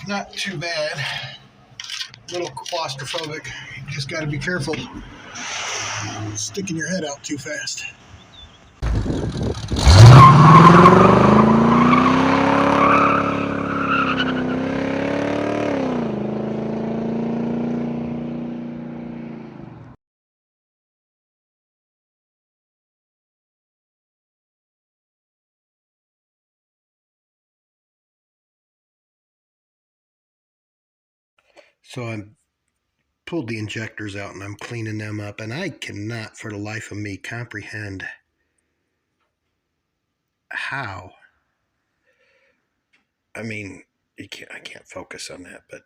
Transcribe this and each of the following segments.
not too bad. A little claustrophobic. You just got to be careful sticking your head out too fast. So I pulled the injectors out and I'm cleaning them up, and I cannot for the life of me comprehend how. I mean, I can't focus on that, but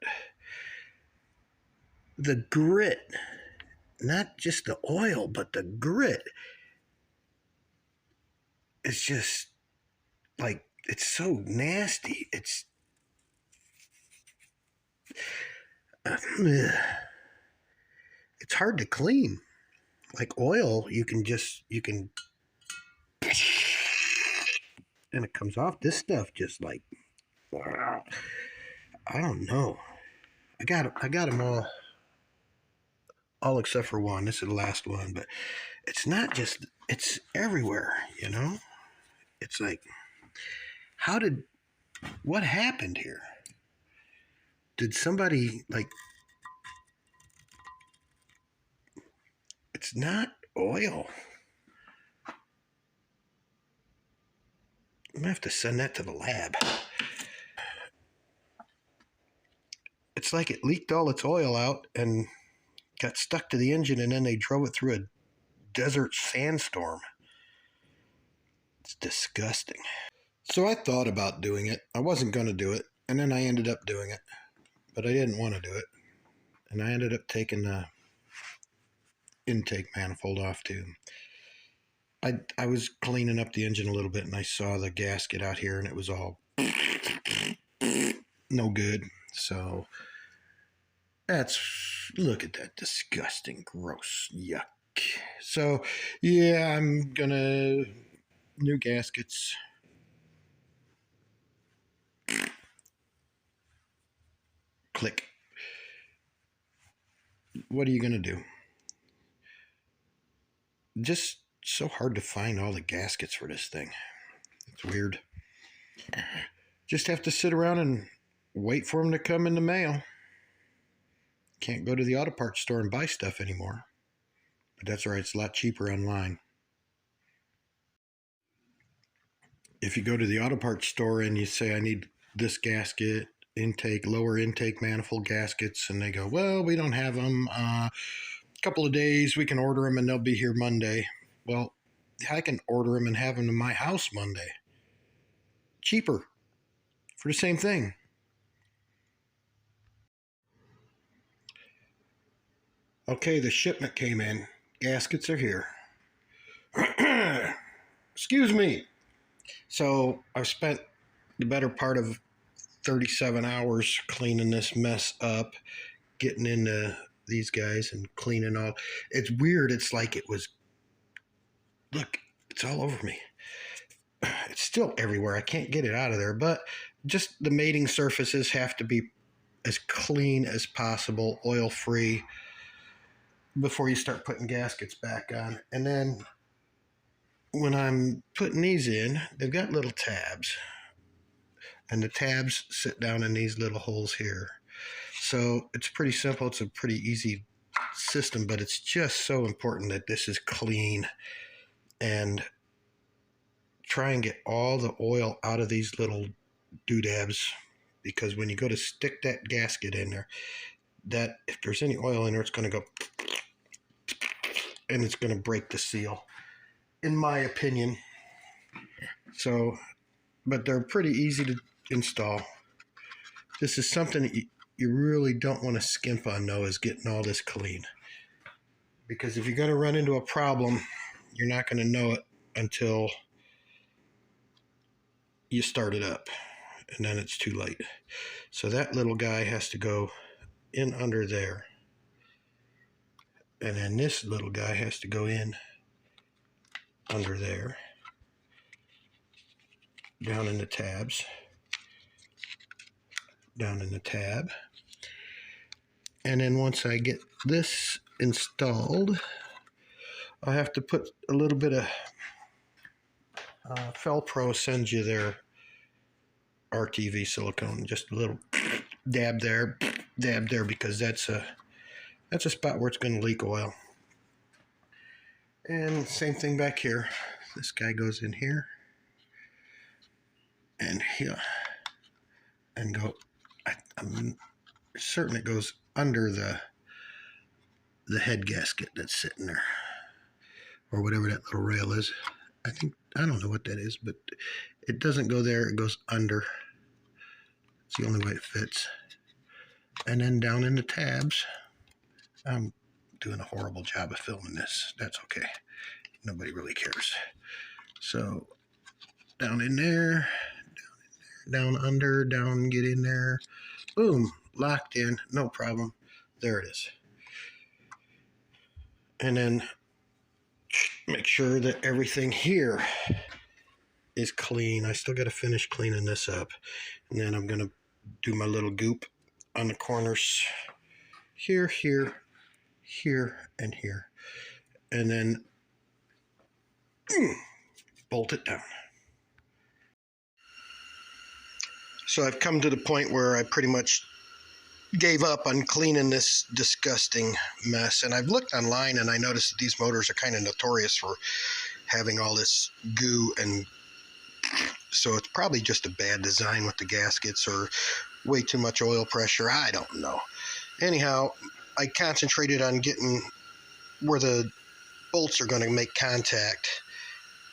the grit, not just the oil, but the grit, it's just like, it's so nasty. It's it's hard to clean. Like oil, you can and it comes off. This stuff just like, I don't know. I got them all except for one. This is the last one, but it's not just, it's everywhere, you know? It's like, what happened here? Did somebody, like, it's not oil. I'm gonna have to send that to the lab. It's like it leaked all its oil out and got stuck to the engine, and then they drove it through a desert sandstorm. It's disgusting. So I thought about doing it. I wasn't going to do it, and then I ended up doing it, but I didn't want to do it. And I ended up taking the intake manifold off too. I was cleaning up the engine a little bit, and I saw the gasket out here, and it was all no good. So look at that disgusting, gross, yuck. So yeah, I'm gonna new gaskets. Click. What are you gonna do? Just so hard to find all the gaskets for this thing. It's weird. Just have to sit around and wait for them to come in the mail. Can't go to the auto parts store and buy stuff anymore. But that's all right, it's a lot cheaper online. If you go to the auto parts store and you say, I need this gasket, intake, lower intake manifold gaskets, and they go, well, we don't have them. A couple of days, we can order them and they'll be here Monday. Well, I can order them and have them in my house Monday. Cheaper for the same thing. Okay, the shipment came in. Gaskets are here. Excuse me. So I've spent the better part of 37 hours cleaning this mess up, getting into these guys and cleaning all. It's weird. It's like it was, look, it's all over me. It's still everywhere. I can't get it out of there, but just the mating surfaces have to be as clean as possible, oil free, before you start putting gaskets back on. And then when I'm putting these in, they've got little tabs, and the tabs sit down in these little holes here. So it's pretty simple. It's a pretty easy system, but it's just so important that this is clean, and try and get all the oil out of these little doodads, because when you go to stick that gasket in there, that if there's any oil in there, it's going to go and it's going to break the seal, in my opinion. So, but they're pretty easy to install. This is something that you really don't want to skimp on, though, is getting all this clean. Because if you're going to run into a problem, you're not going to know it until you start it up, and then it's too late. So that little guy has to go in under there, and then this little guy has to go in under there, down in the tabs. down in the tab. And then once I get this installed, I have to put a little bit of Felpro sends you their RTV silicone, just a little dab there, because that's a spot where it's going to leak oil. And same thing back here. This guy goes in here and here and go. I'm certain it goes under the head gasket that's sitting there, or whatever that little rail is. I don't know what that is, but it doesn't go there. It goes under. It's the only way it fits. And then down in the tabs, I'm doing a horrible job of filming this. That's okay. Nobody really cares. So down in there, down under, down, get in there. Boom, locked in, no problem. There it is. And then make sure that everything here is clean. I still got to finish cleaning this up. And then I'm going to do my little goop on the corners here, here, here, and here. And then bolt it down. So I've come to the point where I pretty much gave up on cleaning this disgusting mess. And I've looked online and I noticed that these motors are kind of notorious for having all this goo, and so it's probably just a bad design with the gaskets or way too much oil pressure. I don't know. Anyhow, I concentrated on getting where the bolts are going to make contact,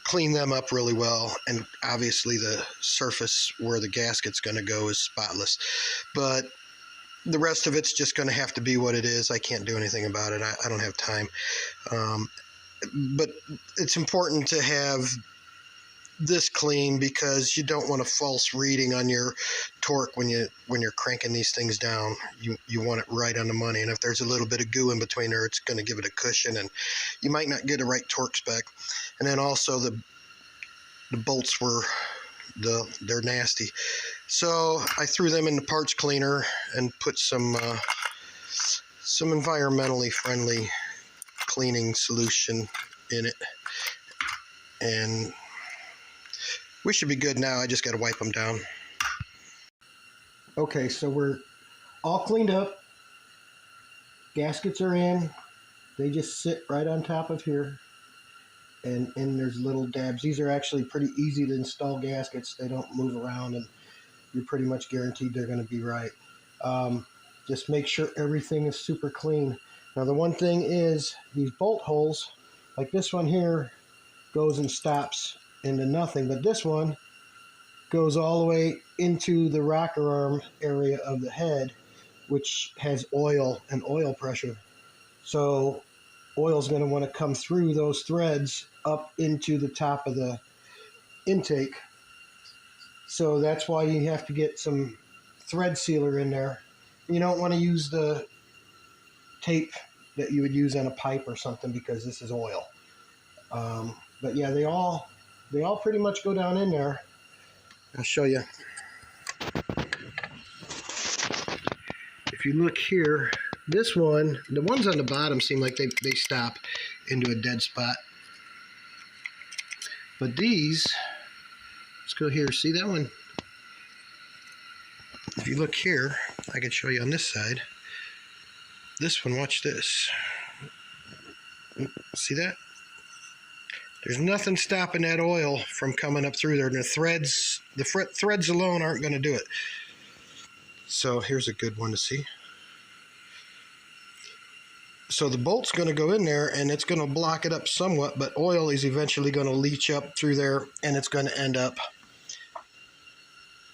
clean them up really well, and obviously the surface where the gasket's going to go is spotless. But the rest of it's just going to have to be what it is. I can't do anything about it. I don't have time. But it's important to have this clean because you don't want a false reading on your torque when you're cranking these things down. You want it right on the money, and if there's a little bit of goo in between there, it's going to give it a cushion, and you might not get a right torque spec. And then also the bolts they're nasty, so I threw them in the parts cleaner and put some environmentally friendly cleaning solution in it, and we should be good now. I just got to wipe them down. Okay, so we're all cleaned up. Gaskets are in. They just sit right on top of here. And there's little dabs. These are actually pretty easy to install gaskets. They don't move around, and you're pretty much guaranteed they're going to be right. Just make sure everything is super clean. Now, the one thing is these bolt holes, like this one here, goes and stops into nothing, but this one goes all the way into the rocker arm area of the head, which has oil and oil pressure. So oil's going to want to come through those threads up into the top of the intake. So that's why you have to get some thread sealer in there. You don't want to use the tape that you would use on a pipe or something, because this is oil. But yeah, they all pretty much go down in there. I'll show you. If you look here, this one, the ones on the bottom seem like they stop into a dead spot. But these, let's go here, see that one? If you look here, I can show you on this side. This one, watch this. See that? There's nothing stopping that oil from coming up through there. And the threads alone aren't going to do it. So here's a good one to see. So the bolt's going to go in there and it's going to block it up somewhat, but oil is eventually going to leach up through there, and it's going to end up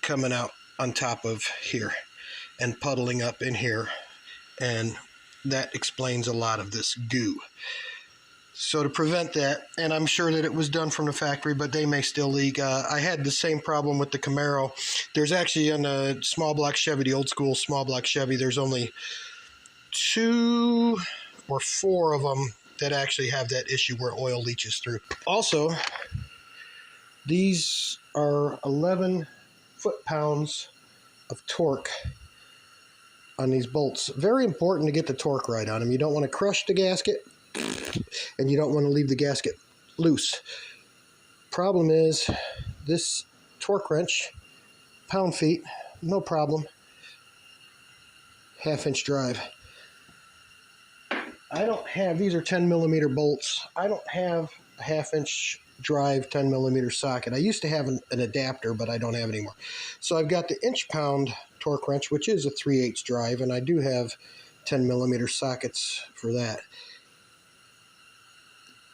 coming out on top of here and puddling up in here, and that explains a lot of this goo. So to prevent that, and I'm sure that it was done from the factory, but they may still leak. I had the same problem with the Camaro. There's actually on the small block Chevy, the old school small block Chevy, there's only 2 or 4 of them that actually have that issue where oil leaches through. Also, these are 11 foot-pounds of torque on these bolts. Very important to get the torque right on them. You don't want to crush the gasket, and you don't want to leave the gasket loose. Problem is, this torque wrench, pound-feet, no problem. 1/2-inch drive. I don't have, these are 10mm bolts. I don't have a 1/2-inch drive 10mm socket. I used to have an adapter, but I don't have it anymore. So I've got the inch-pound torque wrench, which is a 3/8 drive, and I do have 10mm sockets for that.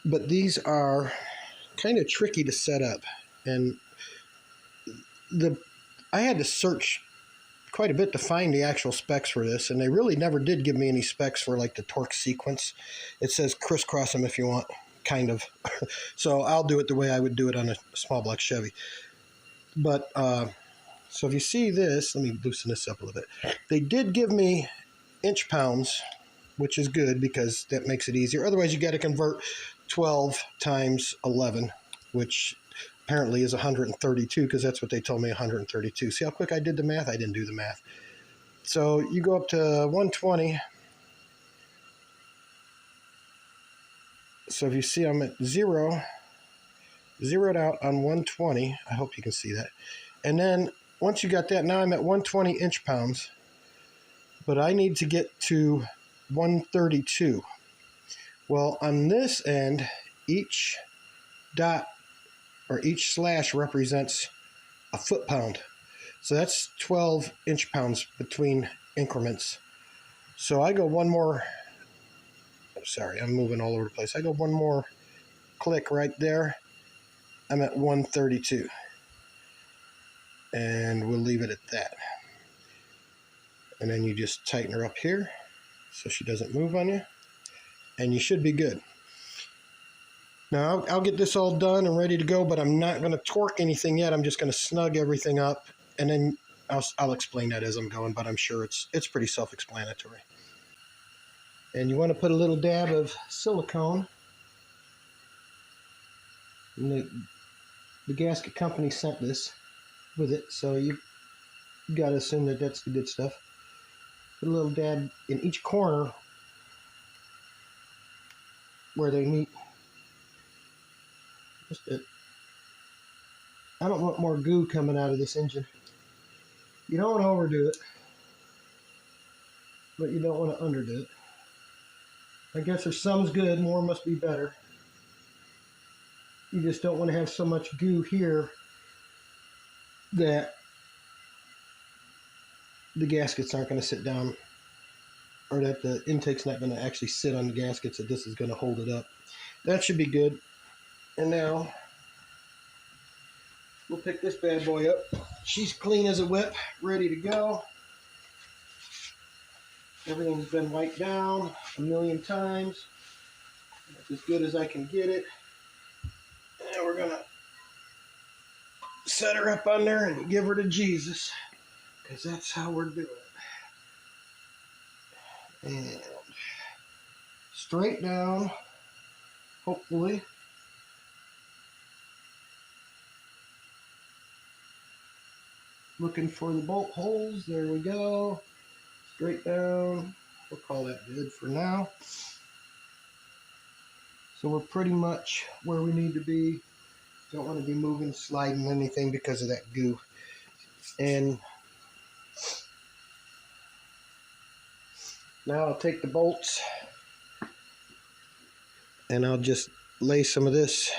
But these are kind of tricky to set up, and I had to search quite a bit to find the actual specs for this, and they really never did give me any specs for like the torque sequence. It says crisscross them if you want, kind of. So I'll do it the way I would do it on a small block Chevy. But so if you see this, let me loosen this up a little bit. They did give me inch pounds, which is good because that makes it easier. Otherwise you got to convert 12 times 11, which apparently is 132, because that's what they told me, 132. See how quick I did the math? I didn't do the math. So you go up to 120. So if you see, I'm at zeroed out on 120. I hope you can see that. And then once you got that, now I'm at 120 inch pounds, but I need to get to 132. Well, on this end, each dot or each slash represents a foot-pound. So that's 12 inch-pounds between increments. So I go one more, sorry, I'm moving all over the place. I go one more click right there. I'm at 132. And we'll leave it at that. And then you just tighten her up here so she doesn't move on you. And you should be good. Now, I'll get this all done and ready to go, but I'm not going to torque anything yet. I'm just going to snug everything up, and then I'll explain that as I'm going, but I'm sure it's pretty self-explanatory. And you want to put a little dab of silicone. And the gasket company sent this with it, so you got to assume that that's the good stuff. Put a little dab in each corner where they meet. Just I don't want more goo coming out of this engine. You don't want to overdo it, but you don't want to underdo it. I guess if some's good, more must be better. You just don't want to have so much goo here that the gaskets aren't going to sit down, or that the intake's not going to actually sit on the gaskets, that this is going to hold it up. That should be good. And now we'll pick this bad boy up. She's clean as a whip, ready to go. Everything's been wiped down a million times. That's as good as I can get it. And we're gonna set her up on there and give her to Jesus, because that's how we're doing it. And straight down, hopefully. Looking for the bolt holes. There we go. Straight down. We'll call that good for now. So we're pretty much where we need to be. Don't want to be moving, sliding anything because of that goo. And now I'll take the bolts and I'll just lay some of this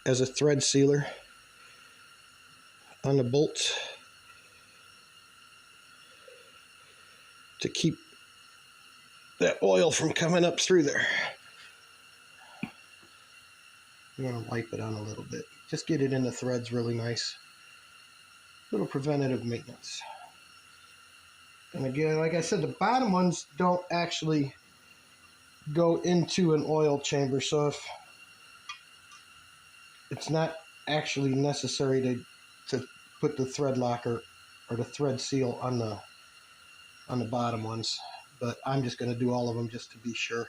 as a thread sealer on the bolts to keep that oil from coming up through there. I'm going to wipe it on a little bit. Just get it in the threads really nice. Little preventative maintenance. And again, like I said, the bottom ones don't actually go into an oil chamber, so if it's not actually necessary to put the thread locker or the thread seal on the bottom ones, but I'm just going to do all of them just to be sure.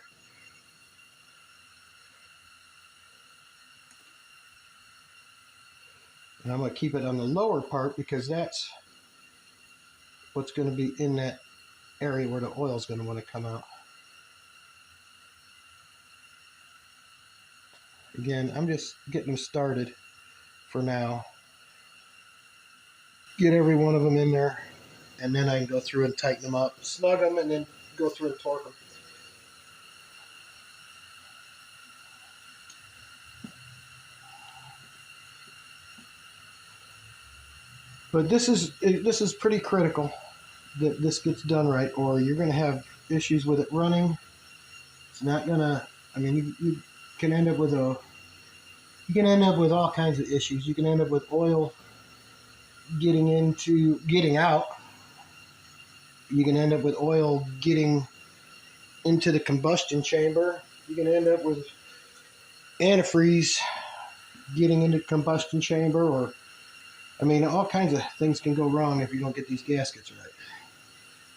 And I'm going to keep it on the lower part because that's what's going to be in that area where the oil is going to want to come out. Again, I'm just getting them started for now. Get every one of them in there, and then I can go through and tighten them up, snug them, and then go through and torque them. But this is pretty critical that this gets done right, or you're going to have issues with it running. It's not going to. I mean, you can end up with all kinds of issues. You can end up with oil getting out. You can end up with oil getting into the combustion chamber. You can end up with antifreeze getting into the combustion chamber, or I mean, all kinds of things can go wrong if you don't get these gaskets right.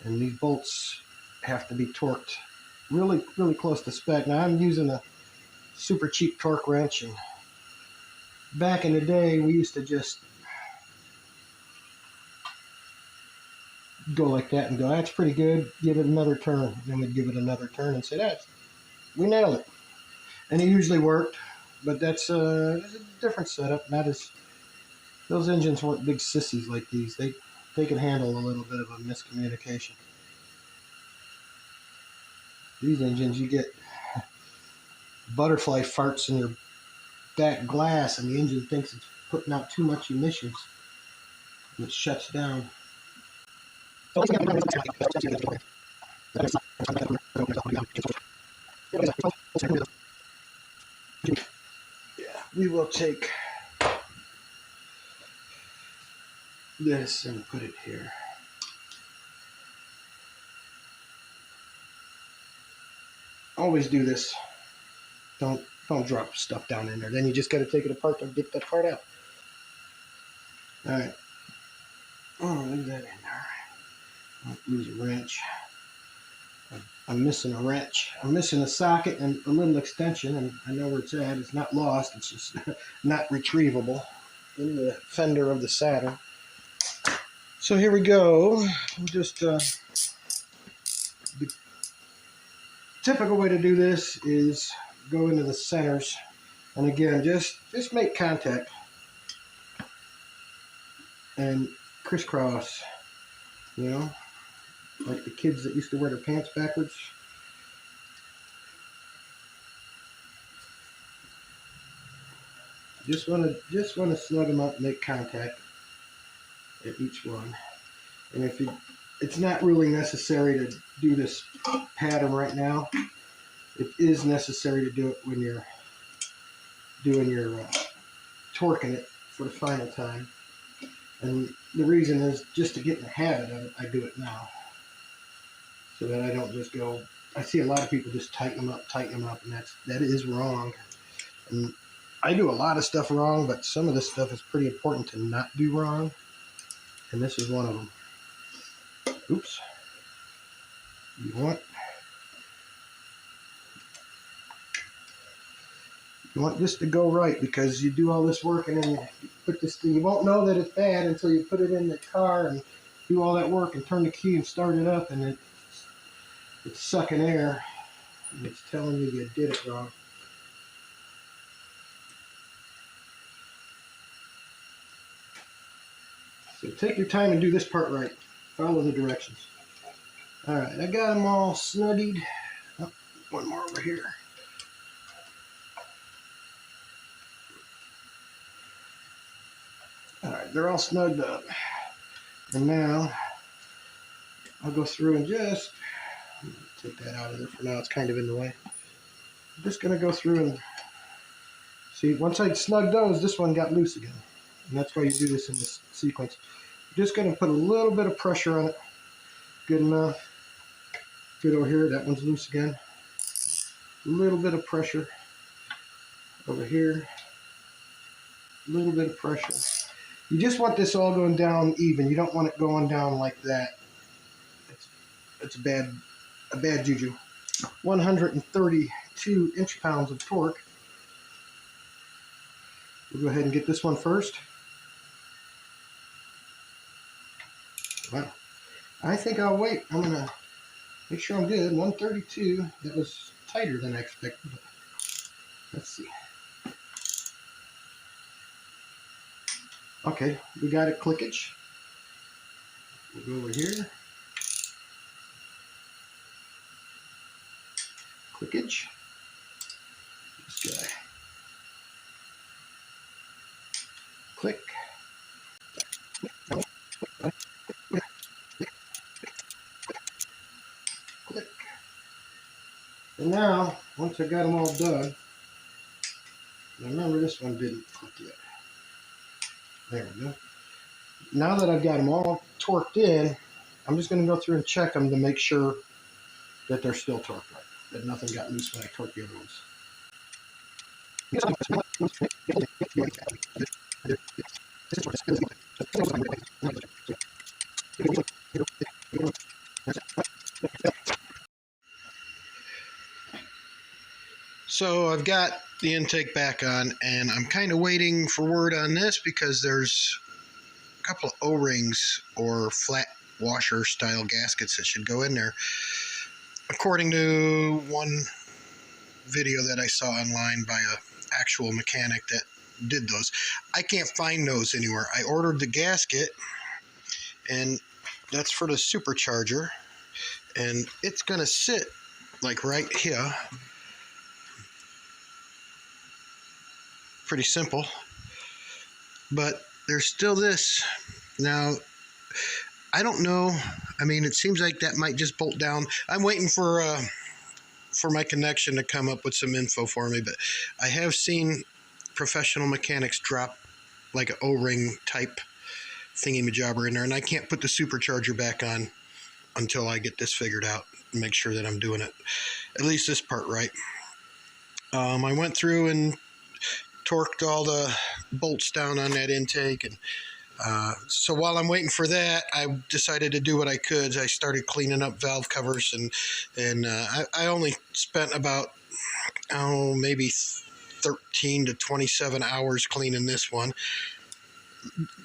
And these bolts have to be torqued really, really close to spec. Now I'm using a super cheap torque wrench, and back in the day we used to just go like that and go, that's pretty good, give it another turn. And then we'd give it another turn and say, we nailed it. And it usually worked, but that's a different setup. Not as those engines weren't big sissies like these. They can handle a little bit of a miscommunication. These engines, you get butterfly farts in your back glass, and the engine thinks it's putting out too much emissions, and it shuts down. Yeah, we will take this and put it here. Always do this. Don't drop stuff down in there. Then you just got to take it apart and get that part out. All right. Oh, leave that in there. Don't lose a wrench. I'm missing a wrench. I'm missing a socket and a little extension, and I know where it's at. It's not lost. It's just not retrievable in the fender of the Saturn. So here we go. Just the typical way to do this is go into the centers, and again, just make contact and crisscross. You know, like the kids that used to wear their pants backwards. Just want to snug them up, make contact at each one. And if it's not really necessary to do this pattern right now. It is necessary to do it when you're doing your torquing it for the final time. And the reason is just to get in the habit of it, I do it now. So that I don't just go, I see a lot of people just tighten them up, and that is wrong. And I do a lot of stuff wrong, but some of this stuff is pretty important to not do wrong. And this is one of them. Oops. You want this to go right, because you do all this work and then you put this thing, you won't know that it's bad until you put it in the car and do all that work and turn the key and start it up, and it's sucking air and it's telling you you did it wrong. So take your time and do this part right. Follow the directions. Alright, I got them all snuggied. Oh, one more over here. Alright, they're all snugged up. And now I'll go through and just take that out of there for now. It's kind of in the way. I'm just going to go through and see, once I snug those, this one got loose again. And that's why you do this in this sequence. You're just going to put a little bit of pressure on it. Good enough. Good over here. That one's loose again. A little bit of pressure over here. A little bit of pressure. You just want this all going down even. You don't want it going down like that. It's a bad juju. 132 inch-pounds of torque. We'll go ahead and get this one first. Wow. I think I'll wait. I'm going to make sure I'm good. 132. That was tighter than I expected. Let's see. Okay, we got a clickage. We'll go over here. Clickage. This guy. Click. Click. And now, once I got them all done, remember this one didn't click yet. There we go. Now that I've got them all torqued in, I'm just going to go through and check them to make sure that they're still torqued right, that nothing got loose when I torqued the other ones. So I've got the intake back on, and I'm kind of waiting for word on this because there's a couple of O-rings or flat washer style gaskets that should go in there. According to one video that I saw online by a actual mechanic that did those, I can't find those anywhere. I ordered the gasket, and that's for the supercharger, and it's gonna sit like right here. Pretty simple, but there's still this. Now, I don't know. I mean, it seems like that might just bolt down. I'm waiting for my connection to come up with some info for me, but I have seen professional mechanics drop like an O-ring type thingy-majobber in there, and I can't put the supercharger back on until I get this figured out and make sure that I'm doing it, at least this part right. I went through and torqued all the bolts down on that intake, and so while I'm waiting for that, I decided to do what I could. I started cleaning up valve covers, and I only spent about maybe 13 to 27 hours cleaning this one.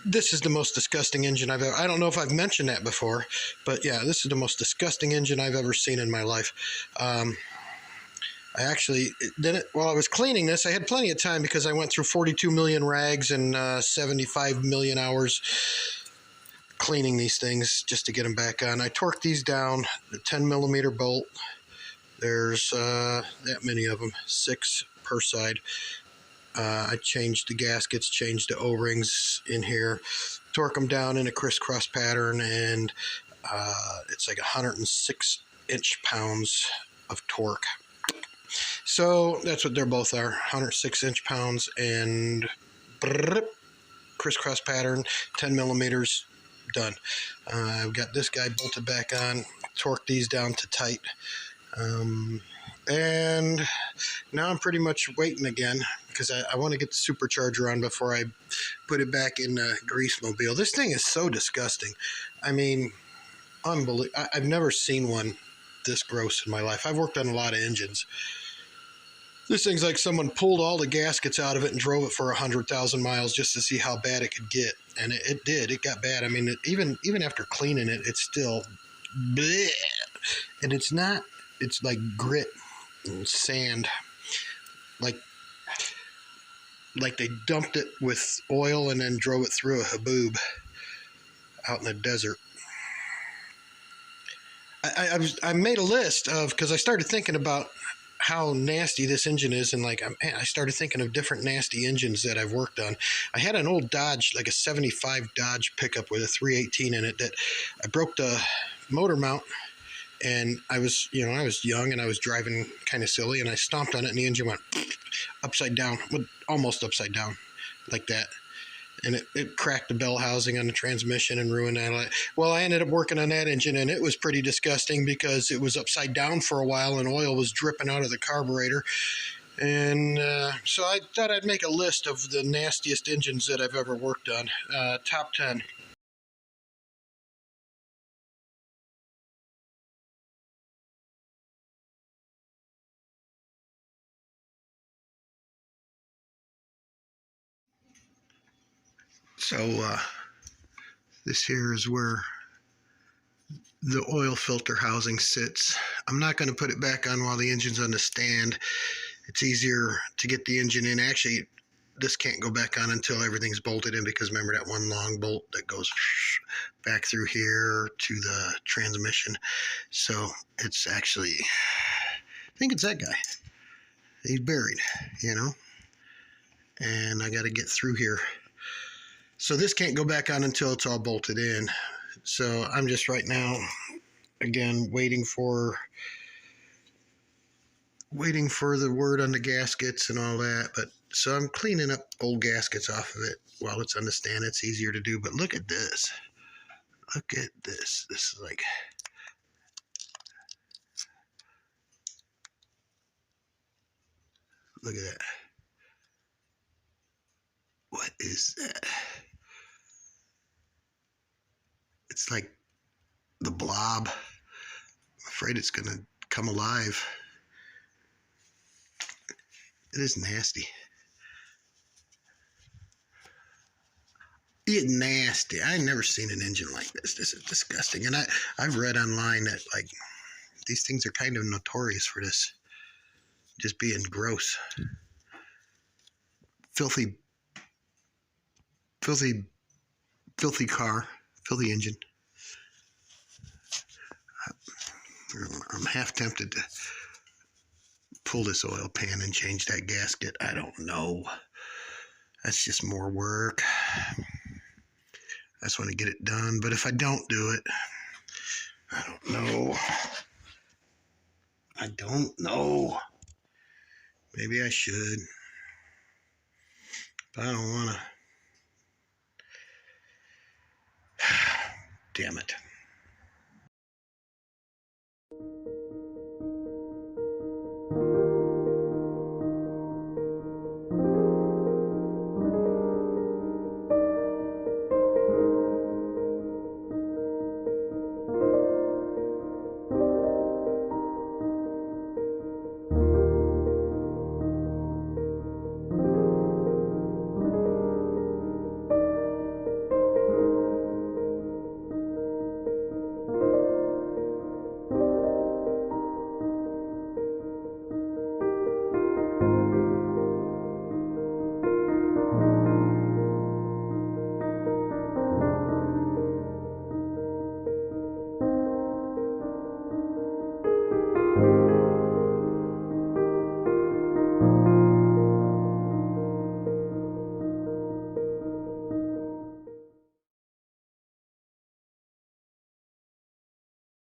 This is the most disgusting engine I've ever. I don't know if I've mentioned that before, but yeah, this is the most disgusting engine I've ever seen in my life. I actually did it while I was cleaning this. I had plenty of time because I went through 42 million rags and 75 million hours cleaning these things just to get them back on. I torqued these down, the 10 millimeter bolt. There's that many of them, 6 per side. I changed the gaskets, changed the O-rings in here, torque them down in a crisscross pattern, and it's like 106 inch-pounds of torque. So that's what they're both are, 106 inch-pounds, and crisscross pattern, 10 millimeters, done. I've got this guy bolted back on, torqued these down to tight. And now I'm pretty much waiting again because I want to get the supercharger on before I put it back in the grease mobile. This thing is so disgusting. I mean, unbelievable. I've never seen one this gross in my life. I've worked on a lot of engines. This thing's like someone pulled all the gaskets out of it and drove it for 100,000 miles just to see how bad it could get. And it did. It got bad. I mean, even after cleaning it, it's still bleh. And it's not, it's like grit and sand. Like they dumped it with oil and then drove it through a haboob out in the desert. I made a list of, because I started thinking about how nasty this engine is, and like I started thinking of different nasty engines that I've worked on. I had an old Dodge, like a 75 Dodge pickup with a 318 in it, that I broke the motor mount, and I was young and I was driving kind of silly, and I stomped on it and the engine went upside down, almost upside down like that. And it cracked the bell housing on the transmission and ruined that. Well, I ended up working on that engine, and it was pretty disgusting because it was upside down for a while and oil was dripping out of the carburetor. And so I thought I'd make a list of the nastiest engines that I've ever worked on. Top 10. So this here is where the oil filter housing sits. I'm not going to put it back on while the engine's on the stand. It's easier to get the engine in. Actually, this can't go back on until everything's bolted in, because remember that one long bolt that goes back through here to the transmission. So it's actually, I think it's that guy. He's buried, you know, and I got to get through here. So this can't go back on until it's all bolted in. So I'm just right now, again, waiting for the word on the gaskets and all that. But so I'm cleaning up old gaskets off of it while it's on the stand. It's easier to do. But look at this. Look at this. This is like, look at that. What is that? It's like the blob. I'm afraid it's going to come alive. It is nasty. It's nasty. I've never seen an engine like this. This is disgusting. And I've read online that like these things are kind of notorious for this, just being gross. Filthy car, filthy engine. I'm half tempted to pull this oil pan and change that gasket. I don't know. That's just more work. I just want to get it done. But if I don't do it, I don't know. I don't know. Maybe I should. But I don't want to. Damn it.